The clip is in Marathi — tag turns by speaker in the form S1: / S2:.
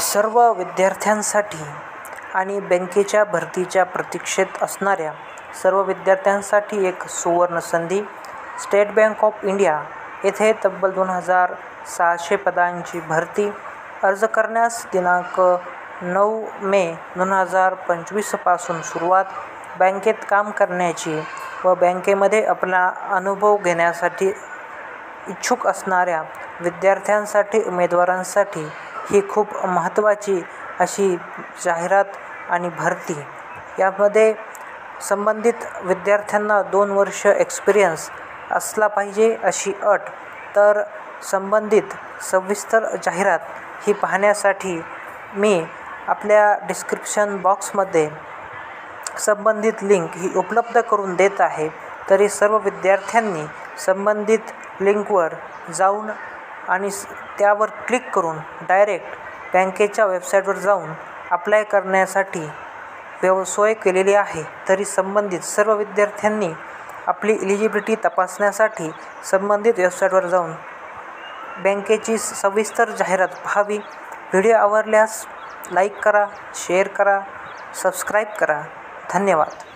S1: सर्व विद्यार्थ्यांसाठी आणि बँकेच्या भरतीच्या प्रतीक्षेत असणाऱ्या सर्व विद्यार्थ्यांसाठी एक सुवर्ण संधी. स्टेट बँक ऑफ इंडिया येथे तब्बल 2600 पदांची भरती. अर्ज करण्यास दिनांक 9 मे 2025 पासून सुरुवात. बँकेत काम करण्याची व बँकेमध्ये आपला अनुभव घेण्यासाठी इच्छुक असणाऱ्या विद्यार्थ्यांसाठी उमेदवारांसाठी ही खूप महत्त्वाची अशी जाहिरात आणि भरती. यामध्ये संबंधित विद्यार्थ्यांना 2 वर्ष एक्सपिरियन्स असला पाहिजे अशी अट. तर संबंधित सविस्तर जाहिरात ही पाहण्यासाठी मी आपल्या डिस्क्रिप्शन बॉक्समध्ये संबंधित लिंक ही उपलब्ध करून देत आहे. तरी सर्व विद्यार्थ्यांनी संबंधित लिंकवर जाऊन आणि त्यावर क्लिक करून डायरेक्ट बँकेच्या वेबसाईटवर जाऊन अप्लाय करण्यासाठी सोय केलेली आहे. तरी संबंधित सर्व विद्यार्थ्यांनी आपली एलिजिबिलिटी तपासण्यासाठी संबंधित वेबसाईटवर जाऊन बँकेची सविस्तर जाहिरात पाहावी. व्हिडिओ आवडल्यास लाईक करा, शेअर करा, सबस्क्राईब करा. धन्यवाद.